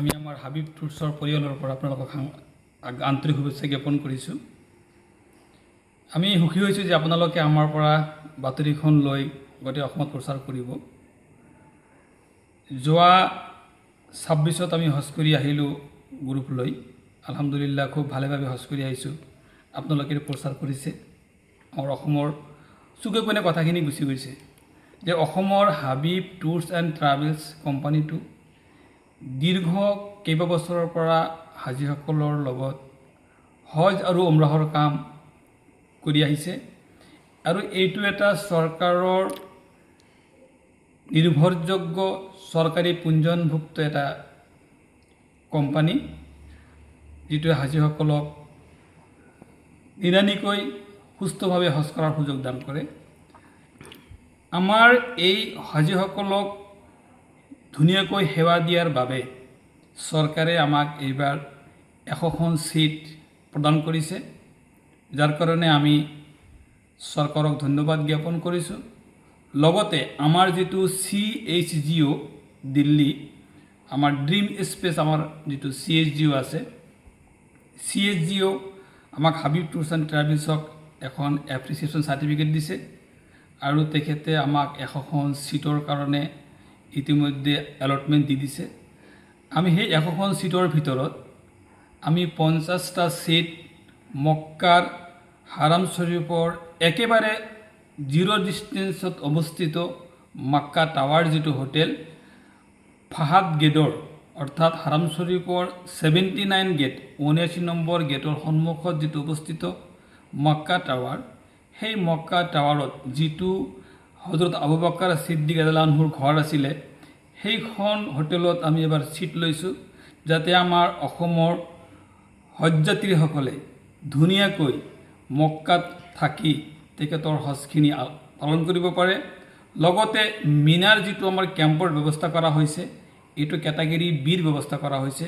আমি আমাৰ হাবিব টুৰ্ছৰ পৰিয়ালৰ পৰা আপোনালোকক আন্তৰিক শুভেচ্ছা জ্ঞাপন কৰিছোঁ। আমি সুখী হৈছোঁ যে আপোনালোকে আমাৰ পৰা বাতৰিখন লৈ গোটেই অসমত প্ৰচাৰ কৰিব। যোৱা 26ত আমি হজ কৰি আহিলোঁ গ্ৰুপ লৈ। আলহামদুলিল্লাহ খুব ভালেভাৱে হজ কৰি আহিছোঁ। আপোনালোকে প্ৰচাৰ কৰিছে। আমাৰ অসমৰ চুকে কোণে কথাখিনি গুচি গৈছে যে অসমৰ হাবিব টুৰ্ছ এণ্ড ট্ৰাভেলছ কোম্পানীটো দীৰ্ঘ কেইবাবছৰৰ পৰা হাজীসকলৰ লগত হজ আৰু উমৰাহৰ কাম কৰি আহিছে আৰু এইটো এটা চৰকাৰৰ নিৰ্ভৰযোগ্য চৰকাৰী পুঞ্জনভুক্ত এটা কোম্পানী, যিটোৱে হাজীসকলক নিৰানিকৈ সুস্থভাৱে হজ কৰাৰ সুযোগ দান কৰে। আমাৰ এই হাজীসকলক ধুনীয়াকৈ সেৱা দিয়াৰ বাবে চৰকাৰে আমাক এইবাৰ 100খন চিট প্ৰদান কৰিছে, যাৰ কাৰণে আমি চৰকাৰক ধন্যবাদ জ্ঞাপন কৰিছোঁ। লগতে আমাৰ যিটো CHGO দিল্লী, আমাৰ ড্ৰিম স্পেচ, আমাৰ যিটো CHGO আছে, CHGO আমাক হাবিব টুৰ্ছ এণ্ড ট্ৰেভেলছক এখন এপ্ৰিচিয়েশ্যন চাৰ্টিফিকেট দিছে আৰু তেখেতে আমাক 100খন চিটৰ কাৰণে ইতিমধ্যে এলটমেণ্ট দি দিছে। আমি সেই 100খন চিটৰ ভিতৰত আমি 50টা চিট মক্কাৰ হাৰাম শ্বৰীফৰ একেবাৰে জিৰ' ডিষ্টেঞ্চত অৱস্থিত মক্কা টাৱাৰ যিটো হোটেল, ফাহাদ গেটৰ অৰ্থাৎ হাৰাম শ্বৰীফৰ 79 গেট 79 নম্বৰ গেটৰ সন্মুখত যিটো অৱস্থিত মক্কা টাৱাৰ, সেই মক্কা টাৱাৰত যিটো হজৰত আবু বকৰ ছিদ্দিক ৰাদিয়াল্লাহু আনহুৰ ঘৰ আছিলে, সেইখন হোটেলত আমি এবাৰ চিট লৈছোঁ, যাতে আমাৰ অসমৰ হজযাত্ৰীসকলে ধুনীয়াকৈ মক্কাত থাকি তেখেতৰ হজখিনি পালন কৰিব পাৰে। লগতে মিনাৰ যিটো আমাৰ কেম্পৰ ব্যৱস্থা কৰা হৈছে, এইটো কেটাগৰী বিৰ ব্যৱস্থা কৰা হৈছে,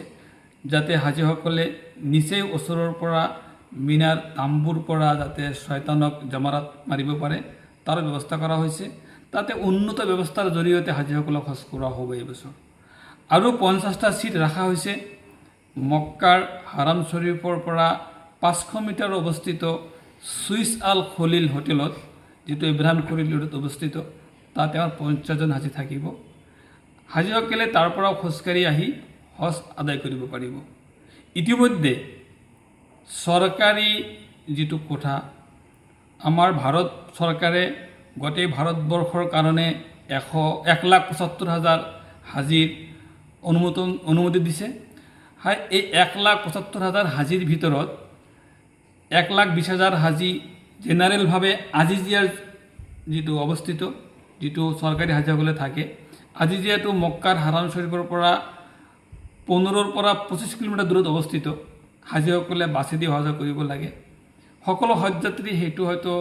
যাতে হাজীসকলে নিচেই ওচৰৰ পৰা মিনাৰ তাম্বুৰ পৰা যাতে শয়তানক জামাৰাত মাৰিব পাৰে, তাৰ ব্যৱস্থা কৰা হৈছে। তাতে উন্নত ব্যৱস্থাৰ জৰিয়তে হাজীসকলক হজ কৰোৱা হ'ব এই বছৰ। আৰু 50টা চিট ৰখা হৈছে মক্কাৰ হাৰাম শ্বৰীফৰ পৰা 500 মিটাৰ অৱস্থিত চুইচ আল খলিল হোটেলত, যিটো ইব্ৰাহিম কৰিডৰত অৱস্থিত। তাতে আমাৰ 50জন হাজী থাকিব। হাজীসকলে তাৰ পৰা খোজকাঢ়ি আহি হজ আদায় কৰিব পাৰিব। ইতিমধ্যে চৰকাৰী যিটো কোঠা, আমাৰ ভাৰত চৰকাৰে গোটেই ভাৰতবৰ্ষৰ কাৰণে 1,75,000 হাজীৰ অনুমতি দিছে। এই 1,75,000 হাজীৰ ভিতৰত 1,20,000 হাজী জেনেৰেলভাৱে আজিজিয়াৰ যিটো অৱস্থিত, যিটো চৰকাৰী হাজীসকলে থাকে, আজিজিয়াটো মক্কাৰ হাৰাম শ্বৰীফৰ পৰা 15ৰ পৰা 25 কিলোমিটাৰ দূৰত অৱস্থিত। হাজীসকলে বাছি দি অহা যোৱা কৰিব লাগে। সকলো হজযাত্ৰী সেইটো হয়তো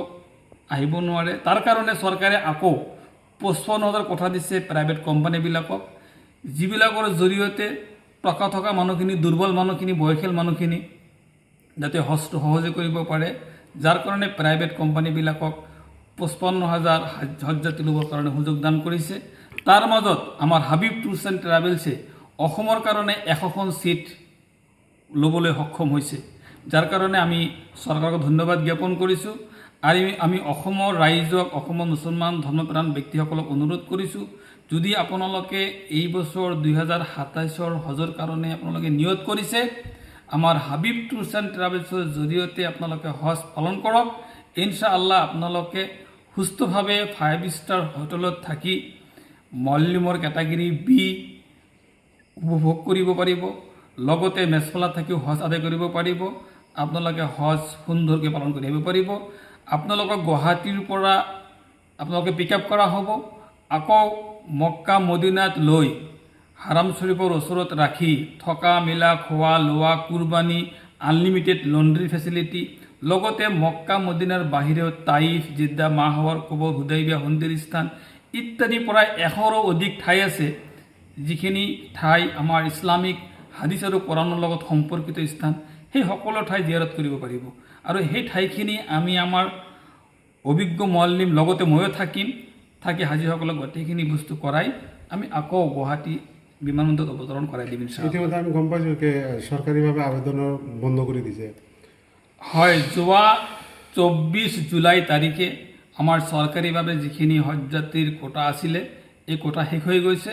আহিব নোৱাৰে। তাৰ কাৰণে চৰকাৰে আকৌ 55,000 কোঠা দিছে প্ৰাইভেট কোম্পানীবিলাকক, যিবিলাকৰ জৰিয়তে টকা থকা মানুহখিনি, দুৰ্বল মানুহখিনি, বয়সীয়াল মানুহখিনি যাতে হজটো সহজে কৰিব পাৰে, যাৰ কাৰণে প্ৰাইভেট কোম্পানীবিলাকক 55,000 হজযাত্ৰী ল'বৰ কাৰণে সুযোগ দান কৰিছে। তাৰ মাজত আমাৰ হাবিব টুৰ্ছ এণ্ড ট্ৰেভেলছে অসমৰ কাৰণে 100খন চিট ল'বলৈ সক্ষম হৈছে, যাৰ কাৰণে আমি চৰকাৰক ধন্যবাদ জ্ঞাপন কৰিছোঁ। আৰু আমি অসমৰ ৰাইজক, অসমৰ মুছলমান ধৰ্মপ্ৰাণ ব্যক্তিসকলক অনুৰোধ কৰিছোঁ, যদি আপোনালোকে এই বছৰ 2027ৰ হজৰ কাৰণে আপোনালোকে নিয়ত কৰিছে, আমাৰ হাবিব টুৰ্ছ এণ্ড ট্ৰেভেলছৰ জৰিয়তে আপোনালোকে হজ পালন কৰক। ইনশাআল্লাহ আপোনালোকে সুস্থভাৱে 5 ষ্টাৰ হোটেলত থাকি মল্লিমৰ কেটাগৰী বি উপভোগ কৰিব পাৰিব। লগতে মেজফলাত থাকিও হজ আদায় কৰিব পাৰিব। আপোনালোকে হজ সুন্দৰকৈ পালন কৰি আহিব পাৰিব। আপোনালোকক গুৱাহাটীৰ পৰা আপোনালোকে পিক আপ কৰা হ'ব, আকৌ মক্কা মদিনাত লৈ হাৰাম শ্বৰীফৰ ওচৰত ৰাখি থকা মেলা, খোৱা লোৱা, কুৰবানী, আনলিমিটেড লণ্ড্ৰি ফেচিলিটি, লগতে মক্কা মদিনাৰ বাহিৰেও তাইফ, জিদ্দা, মাহৱাৰ, কবৰ, হুদাইবিয়া, সন্ধিৰ স্থান ইত্যাদি প্ৰায় 100ৰো অধিক ঠাই আছে, যিখিনি ঠাই আমাৰ ইছলামিক হাদিছ আৰু কোৰাণৰ লগত সম্পৰ্কিত স্থান, সেই সকলো ঠাই জিয়াৰত কৰিব পাৰিব। আৰু সেই ঠাইখিনি আমি আমাৰ অভিজ্ঞ মুআল্লিম লগতে ময়ো থাকি হাজীসকলক গোটেইখিনি বস্তু কৰাই আমি আকৌ গুৱাহাটী বিমানবন্দৰত অৱতৰণ কৰাই দিম ইনশাআল্লাহ। ইতিমধ্যে আমি গম পাইছোঁ যে চৰকাৰীভাৱে আবেদনৰ বন্ধ কৰি দিছে। হয়, যোৱা 24 জুলাই তাৰিখে আমাৰ চৰকাৰীভাৱে যিখিনি হজযাত্ৰীৰ কোটা আছিলে এই কোটা শেষ হৈ গৈছে।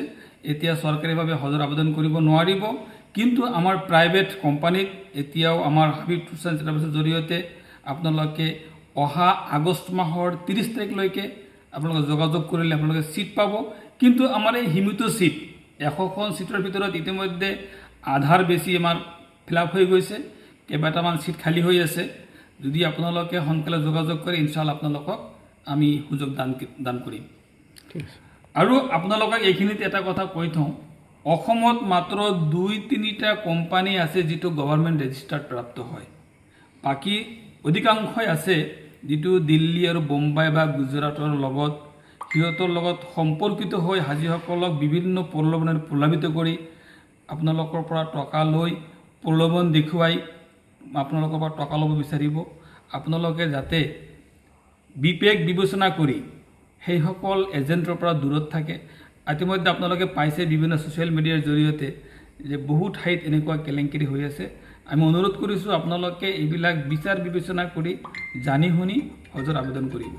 এতিয়া চৰকাৰীভাৱে হজৰ আবেদন কৰিব নোৱাৰিব, কিন্তু আমাৰ প্ৰাইভেট কোম্পানীত এতিয়াও আমাৰ হাবিব টুৰছ এণ্ড ট্ৰেভেলছৰ জৰিয়তে আপোনালোকে অহা আগষ্ট মাহৰ 30 তাৰিখলৈকে আপোনালোকে যোগাযোগ কৰিলে আপোনালোকে ছিট পাব। কিন্তু আমাৰ এই সীমিত ছিট 100খন ছিটৰ ভিতৰত ইতিমধ্যে আধাৰ বেছি আমাৰ ফিল আপ হৈ গৈছে, কেইবাটামান ছিট খালী হৈ আছে। যদি আপোনালোকে সোনকালে যোগাযোগ কৰে ইনশাআল্লাহ আপোনালোকক আমি সুযোগ দান কৰিম। ঠিক আছে। আৰু আপোনালোকক এইখিনিত এটা কথা কৈ থওঁ, অসমত মাত্ৰ 2-3টা কোম্পানী আছে যিটো গভৰ্ণমেণ্ট ৰেজিষ্টাৰ্ড প্ৰাপ্ত হয়। বাকী অধিকাংশই আছে যিটো দিল্লী আৰু বোম্বাই বা গুজৰাটৰ লগত সিহঁতৰ লগত সম্পৰ্কিত হৈ হাজীসকলক বিভিন্ন প্ৰলোভনেৰে প্ৰলাভিত কৰি আপোনালোকৰ পৰা টকা লৈ প্ৰলোভন দেখুৱাই আপোনালোকৰ পৰা টকা ল'ব বিচাৰিব। আপোনালোকে যাতে বিবেক বিবেচনা কৰি সেইসকল এজেণ্টৰ পৰা দূৰত থাকে। ইতিমধ্যে আপোনালোকে পাইছে বিভিন্ন ছ'চিয়েল মিডিয়াৰ জৰিয়তে যে বহু ঠাইত এনেকুৱা কেলেংকাৰী হৈ আছে। আমি অনুৰোধ কৰিছোঁ আপোনালোকে এইবিলাক বিচাৰ বিবেচনা কৰি জানি শুনি হজৰ আবেদন কৰিব।